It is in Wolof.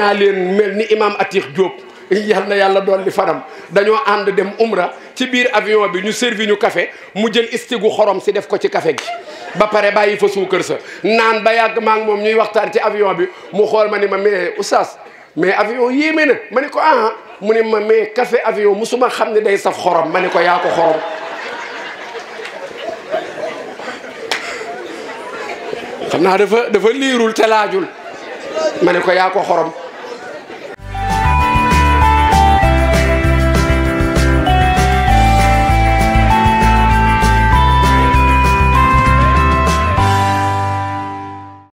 naa leen mel ni imam Atiq Diop yal na yàlla dolli fanam dañoo ànd dem umra ci biir avion bi ñu servi ñu café mu jël istigu xorom si def ko ci café gi ba pare bàyyi fa suukar sa naan ba yàgg maa ngi moom ñuy waxtaan ci avion bi mu xool ma ni ma mais oustaz mais avion yéeme na ma ni ko ah mu ni ma mais café avion musuma xam ne day saf xorom ma ni ko yaa ko xorom xam naa dafa liirul te laajul ma ne ko yaa ko xorom